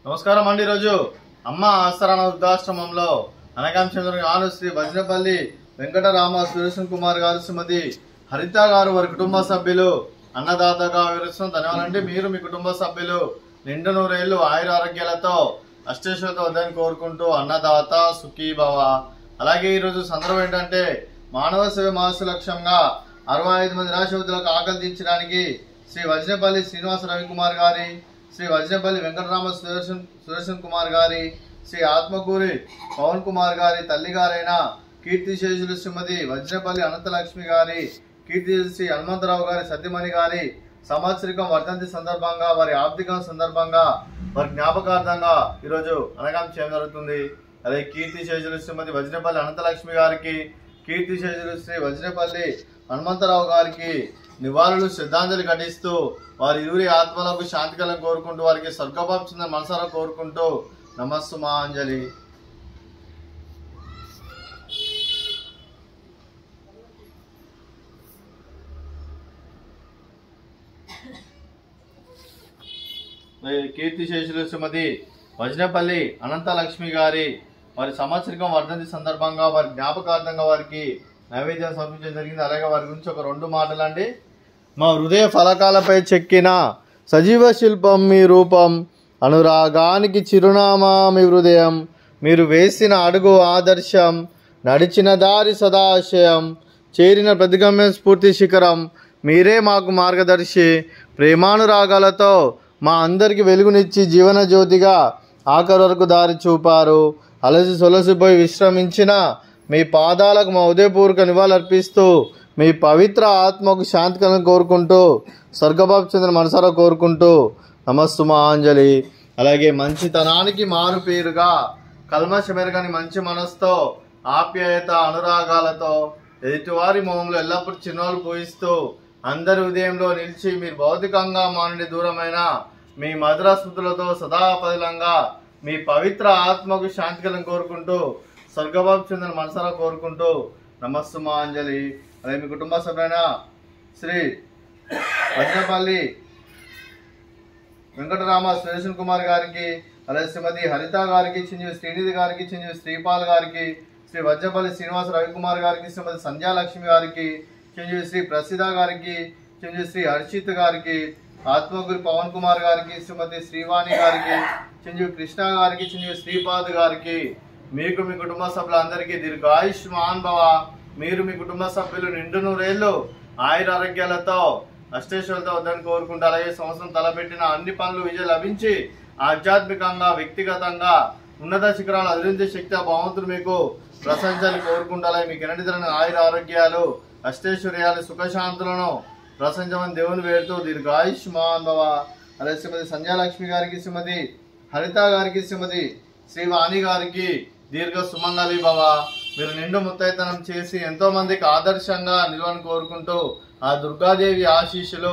నమస్కారం అండి. ఈరోజు అమ్మ ఆసరాన వృద్ధాశ్రమంలో అనకాంచంద్ర శ్రీ వజ్రపల్లి వెంకటరామ సురేషన్ కుమార్ గారు, శ్రీమతి హరిత గారు, వారి కుటుంబ సభ్యులు అన్నదాతగా వివరిస్తున్న ధన్యవాదాలండి. మీరు మీ కుటుంబ సభ్యులు నిండు నూరేళ్లు ఆయుర ఆరోగ్యాలతో అష్టేశ్వరతో వద్దని కోరుకుంటూ అన్నదాత సుఖీభవ. అలాగే ఈరోజు సందర్భం ఏంటంటే మానవ సేవ మాస లక్ష్యంగా 65 మంది నిరాశ్రతులకు ఆకలి తీర్చడానికి శ్రీ వజ్రపల్లి శ్రీనివాస రవికుమార్ గారి, శ్రీ వజ్రపల్లి వెంకటరామ సురేషన్ కుమార్ గారి, శ్రీ ఆత్మకూరి పవన్ కుమార్ గారి తల్లి గారైన కీర్తిశేషులు శ్రీమతి వజ్రపల్లి అనంతలక్ష్మి గారి, కీర్తిశేషులు శ్రీ హనుమంతరావు గారి సత్యమణి గారి సంవత్సరికం వర్ధంతి సందర్భంగా, వారి ఆర్థికం సందర్భంగా, వారి జ్ఞాపకార్థంగా ఈరోజు అనగాం చేయడం జరుగుతుంది. అలాగే కీర్తిశేషులు శ్రీమతి వజ్రపల్లి అనంతలక్ష్మి గారికి, కీర్తిశేషులు శ్రీ వజ్రపల్లి హనుమంతరావు గారికి నివాళులు శ్రద్ధాంజలి ఘటిస్తూ వారి ఇరువురి ఆత్మలకు శాంతి కలను కోరుకుంటూ, వారికి స్వర్గభావం చెందిన మనసారా కోరుకుంటూ నమస్సుమాంజలి. కీర్తిశేషులు శ్రీమతి వజ్రపల్లి అనంతలక్ష్మి గారి వారి సంవత్సరికం వర్ధంతి సందర్భంగా, వారి జ్ఞాపకార్థంగా వారికి నైవేద్యం సమర్పించడం జరిగింది. అలాగే వారి గురించి ఒక 2 మాటలండి. మా హృదయ ఫలకాలపై చెక్కిన సజీవ శిల్పం మీ రూపం, అనురాగానికి చిరునామా మీ హృదయం, మీరు వేసిన అడుగు ఆదర్శం, నడిచిన దారి సదాశయం, చేరిన ప్రతిగమ్యం స్ఫూర్తి శిఖరం, మీరే మాకు మార్గదర్శి, ప్రేమానురాగాలతో మా అందరికి వెలుగునిచ్చి జీవన జ్యోతిగా ఆఖరి వరకు దారి చూపారు. అలసి సొలసిపోయి విశ్రమించిన మీ పాదాలకు మా ఉదయపూర్వక నివాళులర్పిస్తూ మీ పవిత్ర ఆత్మకు శాంతి కలను కోరుకుంటూ స్వర్గభావం చెందిన మనసారా కోరుకుంటూ నమస్సుమాంజలి. అలాగే మంచితనానికి మారు పేరుగా కల్మషమెరగని మంచి మనసుతో, ఆప్యాయత అనురాగాలతో ఎదుటివారి మొహంలో ఎల్లప్పుడూ చిరునవ్వులు పూయిస్తూ అందరి ఉదయంలో నిలిచి మీరు భౌతికంగా మా నుండి దూరమైన మీ మధుర స్మృతులతో సదాపదిలంగా మీ పవిత్ర ఆత్మకు శాంతి కలను కోరుకుంటూ స్వర్గభావం చెందిన మనసారా కోరుకుంటూ నమస్సుమాంజలి. అలాగే మీ కుటుంబ సభ్యులైన శ్రీ వజ్రపల్లి వెంకటరామ సురేషన్ కుమార్ గారికి, అలాగే శ్రీమతి హరిత గారికి, చిరంజీవి శ్రీనిధి గారికి, చిరంజీవి శ్రీపాల్ గారికి, శ్రీ వజ్రపల్లి శ్రీనివాస రవికుమార్ గారికి, శ్రీమతి సంధ్యాలక్ష్మి గారికి, చిరంజీవి శ్రీ ప్రసిద్ధ గారికి, చిరంజీవి శ్రీ హర్షిత్ గారికి, ఆత్మగురి పవన్ కుమార్ గారికి, శ్రీమతి శ్రీవాణి గారికి, చిరంజీవి కృష్ణ గారికి, చిరంజీవి శ్రీపాద్ గారికి, మీకు మీ కుటుంబ సభ్యులందరికీ దీర్ఘాయుష్మాన్ భవ. మీరు మీ కుటుంబ సభ్యులు నిండు నూరేళ్లు ఆయుర ఆరోగ్యాలతో అష్టేశ్వరులతో వద్దని కోరుకుంటూ, అలాగే సంవత్సరం తలపెట్టిన అన్ని పనులు విజయం లభించి ఆధ్యాత్మికంగా వ్యక్తిగతంగా ఉన్నత శిఖరాలు అధిరించే శక్తి ఆ భగవంతుడు మీకు ప్రశంసలు కోరుకుంటూ, అలాగే మీకు ఎన్నటి తరని ఆయుర ఆరోగ్యాలు అష్టైశ్వర్యాలు సుఖశాంతులను ప్రశంసమని దేవుని వేడుతూ దీర్ఘాయుష్మాన్ భవ. అలాగే శ్రీమతి సంధ్యాలక్ష్మి గారికి, శ్రీమతి హరిత గారికి, శ్రీమతి శ్రీవాణి గారికి దీర్ఘ సుమంగళి భవ. మీరు నిండు ముత్తైతనం చేసి ఎంతో మందికి ఆదర్శంగా నిలవని కోరుకుంటూ ఆ దుర్గాదేవి ఆశీస్సులు,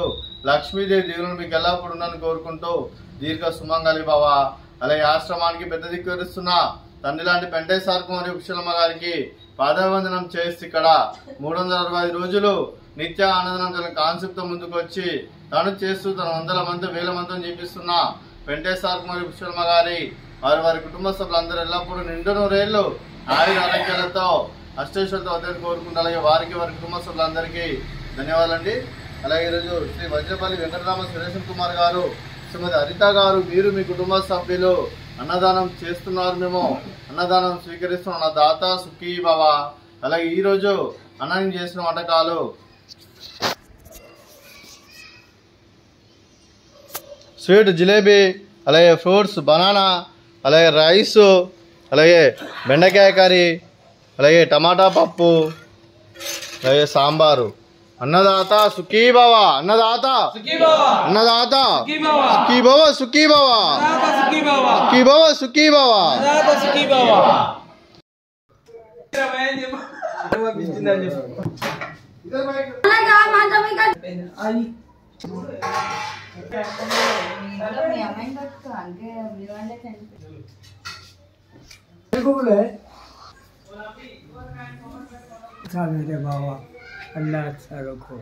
లక్ష్మీదేవి దీవులను మీకు ఎల్లప్పుడు ఉండని కోరుకుంటూ దీర్ఘ సుమంగళి భవ. అలాగే ఆశ్రమానికి పెద్ద దిక్కువరిస్తున్న తండ్రి లాంటి పెంటేశ్వర కుమారి కుశలమ్మ గారికి పాదవందనం చేసి ఇక్కడ 365 రోజులు నిత్య ఆనందం కాన్సెప్ట్ తో ముందుకు వచ్చి తను చేస్తూ తన 100 మంది 1000 మందిని చూపిస్తున్న పెంటేశ్వర కుమారి కుశలమ్మ గారి వారి కుటుంబ సభ్యులందరూ ఎల్లప్పుడూ నిండు నూరేళ్లు ఆయుర ఆరోగ్యాలతో అష్టేశ్వరులతో వద్దని కోరుకుంటూ, అలాగే వారికి వారి కుటుంబ సభ్యులందరికీ ధన్యవాదాలండి. అలాగే ఈరోజు శ్రీ వజ్రపల్లి వెంకటరామ సురేషన్ కుమార్ గారు, శ్రీమతి హరిత గారు, మీరు మీ కుటుంబ సభ్యులు అన్నదానం చేస్తున్నారు, మేము అన్నదానం స్వీకరిస్తున్నాం, నా దాత సుఖీ భవ. అలాగే ఈరోజు అన్నం చేసిన వంటకాలు స్వీట్ జిలేబీ, అలాగే ఫ్రూట్స్ బనానా, అలాగే రైస్, అలాగే బెండకాయ కర్రీ, అలాగే టమాటా పప్పు, అలాగే సాంబారు. అన్నదాత సుఖీ భవ, అన్నదాత అన్నదాత సుఖీ భవ, సుఖీ భవ, సుఖీ భవ, సుఖీ భవ. मेरे बाबा अल्लाह अच्छा रखो।